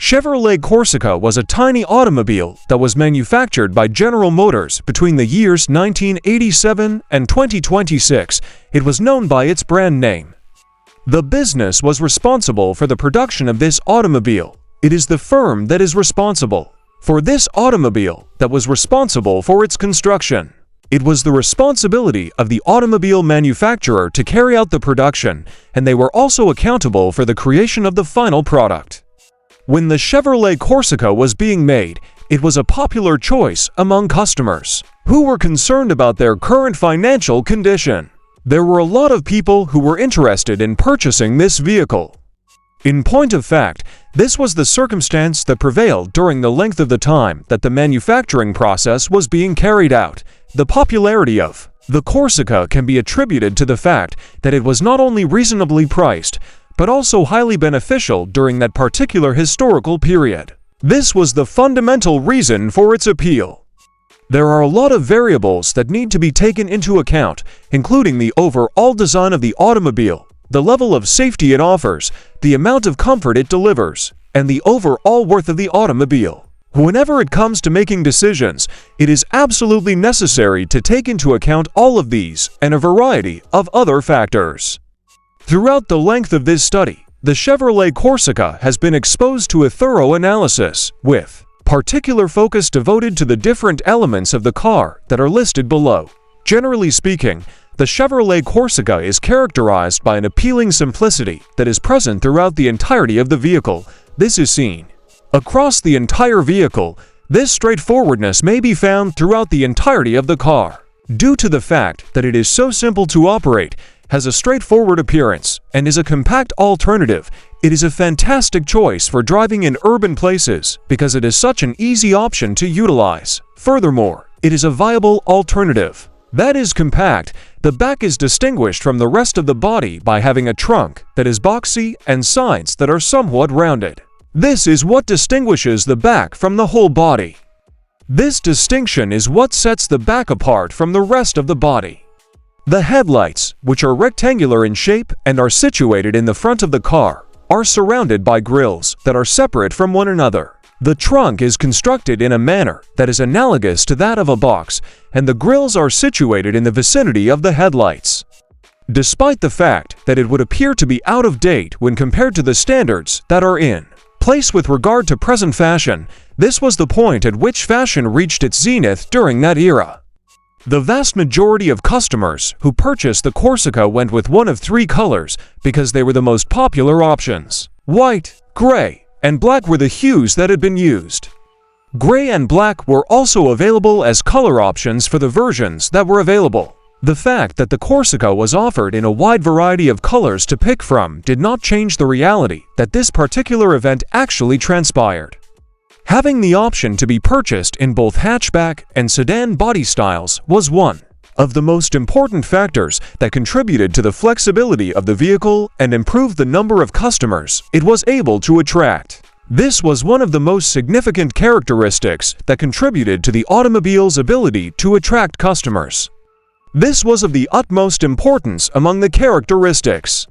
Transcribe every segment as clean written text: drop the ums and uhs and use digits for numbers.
Chevrolet Corsica was a tiny automobile that was manufactured by General Motors between the years 1987 and 2026. It was known by its brand name. The business was responsible for the production of this automobile. It is the firm that is responsible for this automobile that was responsible for its construction. It was the responsibility of the automobile manufacturer to carry out the production, and they were also accountable for the creation of the final product. When the Chevrolet Corsica was being made, it was a popular choice among customers who were concerned about their current financial condition. There were a lot of people who were interested in purchasing this vehicle. In point of fact, this was the circumstance that prevailed during the length of the time that the manufacturing process was being carried out. The popularity of the Corsica can be attributed to the fact that it was not only reasonably priced, but also highly beneficial during that particular historical period. This was the fundamental reason for its appeal. There are a lot of variables that need to be taken into account, including the overall design of the automobile, the level of safety it offers, the amount of comfort it delivers, and the overall worth of the automobile. Whenever it comes to making decisions, it is absolutely necessary to take into account all of these and a variety of other factors. Throughout the length of this study, the Chevrolet Corsica has been exposed to a thorough analysis, with particular focus devoted to the different elements of the car that are listed below. Generally speaking, the Chevrolet Corsica is characterized by an appealing simplicity that is present throughout the entirety of the vehicle. This is seen across the entire vehicle. This straightforwardness may be found throughout the entirety of the car. Due to the fact that it is so simple to operate, has a straightforward appearance, and is a compact alternative, it is a fantastic choice for driving in urban places because it is such an easy option to utilize. Furthermore, it is a viable alternative that is compact. The back is distinguished from the rest of the body by having a trunk that is boxy and sides that are somewhat rounded. This is what distinguishes the back from the whole body. This distinction is what sets the back apart from the rest of the body. The headlights, which are rectangular in shape and are situated in the front of the car, are surrounded by grills that are separate from one another. The trunk is constructed in a manner that is analogous to that of a box, and the grills are situated in the vicinity of the headlights. Despite the fact that it would appear to be out of date when compared to the standards that are in place with regard to present fashion, this was the point at which fashion reached its zenith during that era. The vast majority of customers who purchased the Corsica went with one of three colors because they were the most popular options. White, gray, and black were the hues that had been used. Gray and black were also available as color options for the versions that were available. The fact that the Corsica was offered in a wide variety of colors to pick from did not change the reality that this particular event actually transpired. Having the option to be purchased in both hatchback and sedan body styles was one of the most important factors that contributed to the flexibility of the vehicle and improved the number of customers it was able to attract. This was one of the most significant characteristics that contributed to the automobile's ability to attract customers. This was of the utmost importance among the characteristics.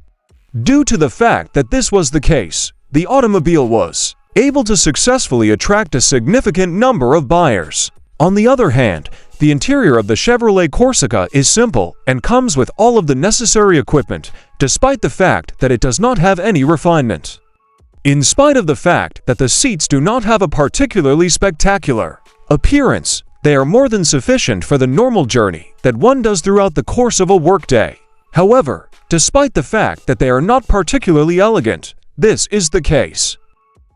Due to the fact that this was the case, the automobile was able to successfully attract a significant number of buyers. On the other hand, the interior of the Chevrolet Corsica is simple and comes with all of the necessary equipment, despite the fact that it does not have any refinement. In spite of the fact that the seats do not have a particularly spectacular appearance, they are more than sufficient for the normal journey that one does throughout the course of a workday. However, despite the fact that they are not particularly elegant, this is the case.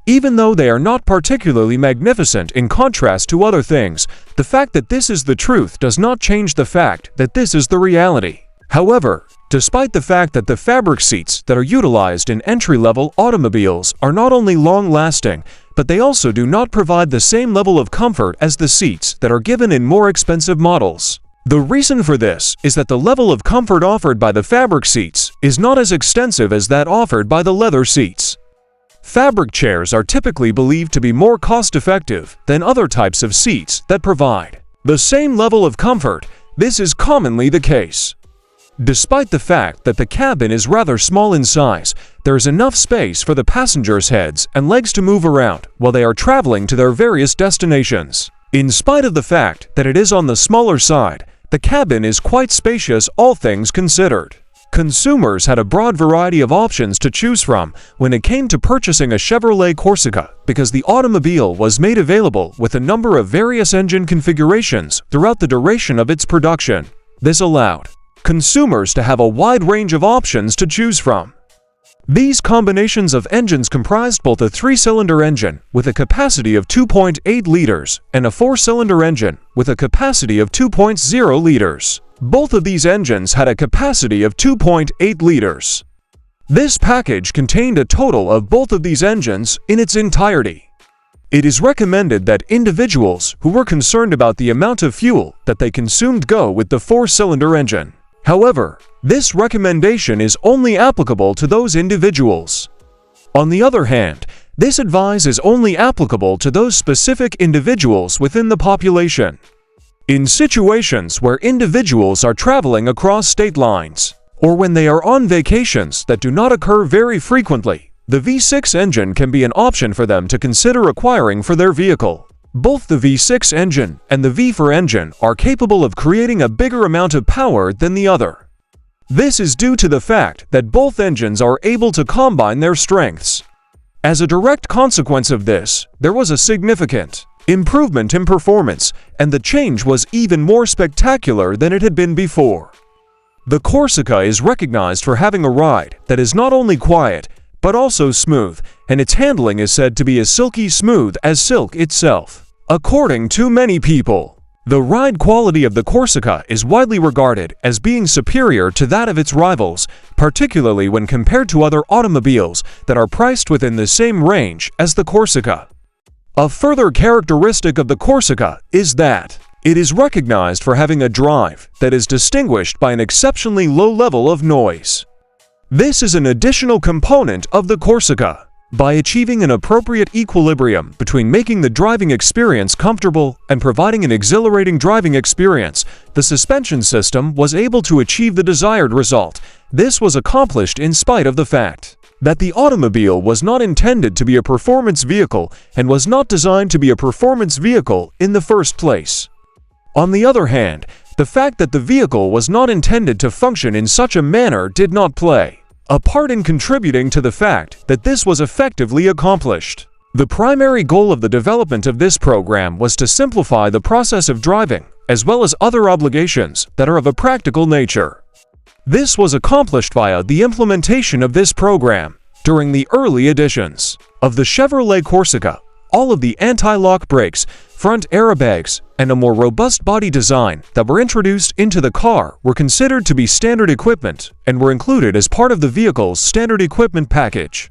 Even though they are not particularly magnificent in contrast to other things, the fact that this is the truth does not change the fact that this is the reality. However, despite the fact that the fabric seats that are utilized in entry-level automobiles are not only long-lasting, but they also do not provide the same level of comfort as the seats that are given in more expensive models. The reason for this is that the level of comfort offered by the fabric seats is not as extensive as that offered by the leather seats. Fabric chairs are typically believed to be more cost-effective than other types of seats that provide the same level of comfort. This is commonly the case. Despite the fact that the cabin is rather small in size, there is enough space for the passengers' heads and legs to move around while they are traveling to their various destinations. In spite of the fact that it is on the smaller side, the cabin is quite spacious, all things considered. Consumers had a broad variety of options to choose from when it came to purchasing a Chevrolet Corsica because the automobile was made available with a number of various engine configurations throughout the duration of its production. This allowed consumers to have a wide range of options to choose from. These combinations of engines comprised both a 3-cylinder engine with a capacity of 2.8 liters and a 4-cylinder engine with a capacity of 2.0 liters. Both of these engines had a capacity of 2.8 liters. This package contained a total of both of these engines in its entirety. It is recommended that individuals who were concerned about the amount of fuel that they consumed go with the 4-cylinder engine. However, this recommendation is only applicable to those individuals. On the other hand, this advice is only applicable to those specific individuals within the population. In situations where individuals are traveling across state lines, or when they are on vacations that do not occur very frequently, the V6 engine can be an option for them to consider acquiring for their vehicle. Both the V6 engine and the V4 engine are capable of creating a bigger amount of power than the other. This is due to the fact that both engines are able to combine their strengths. As a direct consequence of this, there was a significant improvement in performance, and the change was even more spectacular than it had been before. The Corsica is recognized for having a ride that is not only quiet, but also smooth, and its handling is said to be as silky smooth as silk itself. According to many people, the ride quality of the Corsica is widely regarded as being superior to that of its rivals, particularly when compared to other automobiles that are priced within the same range as the Corsica. A further characteristic of the Corsica is that it is recognized for having a drive that is distinguished by an exceptionally low level of noise. This is an additional component of the Corsica. By achieving an appropriate equilibrium between making the driving experience comfortable and providing an exhilarating driving experience, the suspension system was able to achieve the desired result. This was accomplished in spite of the fact that the automobile was not intended to be a performance vehicle and was not designed to be a performance vehicle in the first place. On the other hand, the fact that the vehicle was not intended to function in such a manner did not play a part in contributing to the fact that this was effectively accomplished. The primary goal of the development of this program was to simplify the process of driving, as well as other obligations that are of a practical nature. This was accomplished via the implementation of this program. During the early editions of the Chevrolet Corsica, all of the anti-lock brakes, front airbags, and a more robust body design that were introduced into the car were considered to be standard equipment and were included as part of the vehicle's standard equipment package.